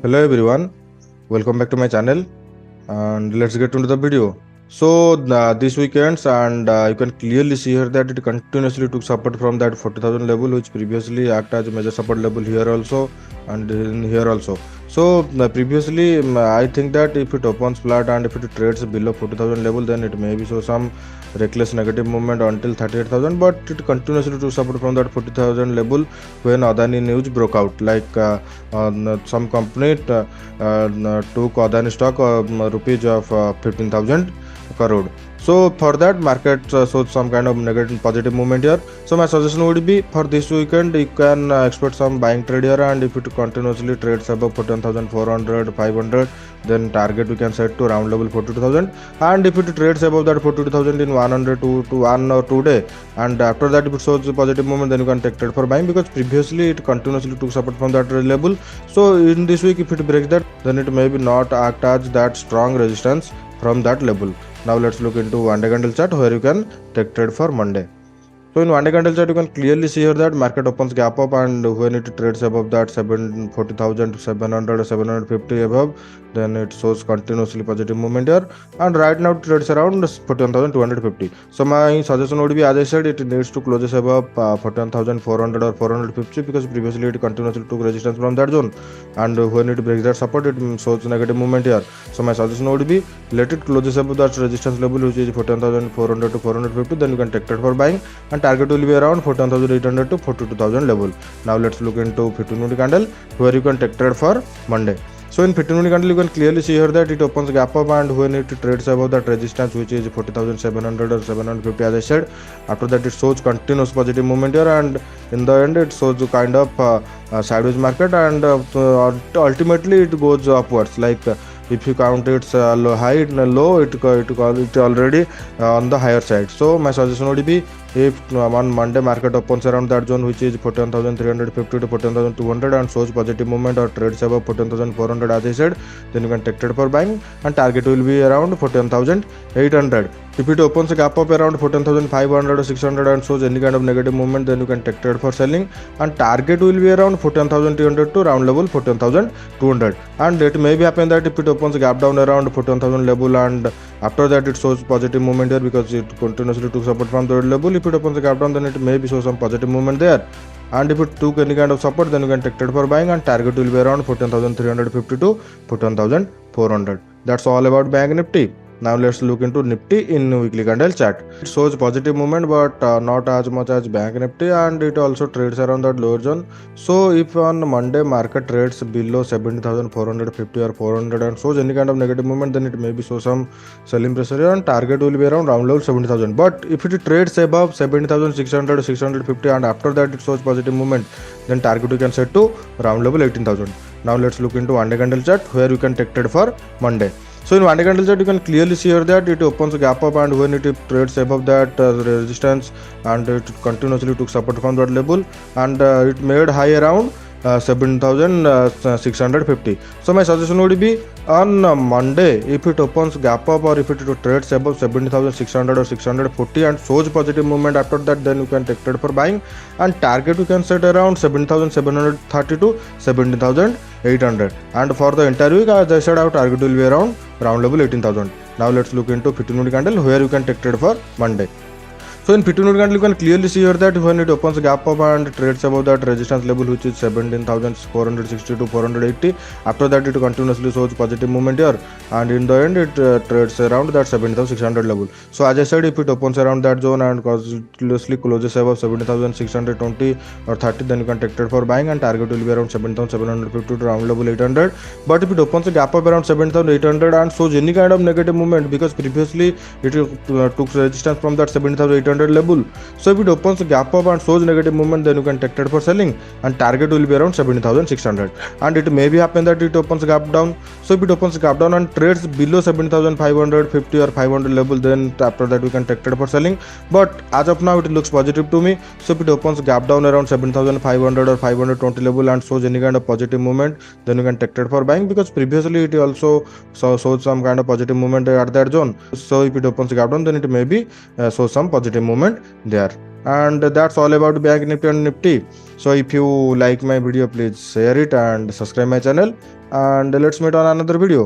Hello everyone, welcome back to my channel and let's get into the video. So this weekends and you can clearly see here that it continuously took support from that 40,000 level which previously act as a major support level here also and in here also. So previously I think that if it opens flat and if it trades below 40,000 level then it may be show some reckless negative movement until 38,000, but it continuously took support from that 40,000 level when Adani news broke out like some company took Adani stock rupees of 15,000 crore. So for that market shows some kind of negative positive movement here. So my suggestion would be for this weekend you can expect some buying trade here, and if it continuously trades above 14,400, 500, then target we can set to round level 42,000. And if it trades above that 42,000 in 100 to 1 or 2 day, and after that if it shows positive movement, then you can take trade for buying, because previously it continuously took support from that level. So in this week if it breaks that, then it may be not act as that strong resistance from that level. Now let's look into one day candle chart where you can take trade for Monday. So in one day candle chart you can clearly see here that market opens gap up, and when it trades above that 40,700 or 750 above, then it shows continuously positive movement here, and right now it trades around 41,250. So my suggestion would be, as I said, it needs to close above 41,400 or 450, because previously it continuously took resistance from that zone, and when it breaks that support it shows negative movement here. So my suggestion would be, let it close above that resistance level which is 41,400 to 450, then you can take trade for buying, and target will be around 14,800 to 42,000 level. Now let's look into 15-minute candle where you can take trade for Monday. So in 15-minute candle you can clearly see here that it opens gap up, and when it trades above that resistance which is 40,700 or 750, as I said, after that it shows continuous positive movement here, and in the end it shows a kind of sideways market, and ultimately it goes upwards. Like if you count its high and low, it already on the higher side. So my suggestion would be, if on Monday market opens around that zone which is 14,350 to 14,200 and shows positive movement or trades above 14,400, as I said, then you can take trade for buying, and target will be around 14,800. If it opens a gap up around 14,500 or 600 and shows any kind of negative movement, then you can take trade for selling, and target will be around 14,300 to round level 14,200. And it may be happen that if it opens a gap down around 14,000 level and after that it shows positive movement here, because it continuously took support from the level. If it opens a gap down, then it may be show some positive movement there, and if it took any kind of support, then you can take trade for buying, and target will be around 14,350 to 14,400. That's all about Bank Nifty. Now let's look into Nifty in weekly candle chart. It shows positive movement, but not as much as Bank Nifty, and it also trades around that lower zone. So if on Monday market trades below 70,450 or 400 and shows any kind of negative movement, then it may be show some selling pressure here, and target will be around round level 70,000. But if it trades above 70,600 or 650 and after that it shows positive movement, then target you can set to round level 18,000. Now let's look into one day candle chart where you can take trade for Monday. So in one day candle chart you can clearly see here that it opens a gap up, and when it trades above that resistance, and it continuously took support from that level, and it made high around 7,650. So my suggestion would be, on Monday if it opens gap up or if it trades above 70,600 or 640 and shows positive movement after that, then you can take trade for buying, and target you can set around 7,730 to 17,800. And for the entire week, as I said, our target will be around round level 18,000. Now let's look into 15-minute candle where you can take trade for Monday. So in 15-minute candle you can clearly see here that when it opens a gap up and trades above that resistance level which is 17,460 to 480, after that it continuously shows positive movement here, and in the end it trades around that 17,600 level. So as I said, if it opens around that zone and continuously closes above 17,620 or 30, then you can take trade for buying, and target will be around 7,750 to round level 800. But if it opens a gap up around 7,800 and shows any kind of negative movement, because previously it took resistance from that 7,800 level, so if it opens a gap up and shows negative movement, then you can take trade for selling, and target will be around 17,600. And it may be happen that it opens a gap down. So if it opens a gap down and trades below 17,550 or 500 level, then after that we can take trade for selling. But as of now it looks positive to me. So if it opens a gap down around 7,500 or 520 level and shows any kind of positive movement, then you can take trade for buying, because previously it also showed some kind of positive movement at that zone. So if it opens a gap down, then it may be show some positive movement there. And that's all about Bank Nifty and Nifty. So if you like my video, please share it and subscribe my channel, and let's meet on another video.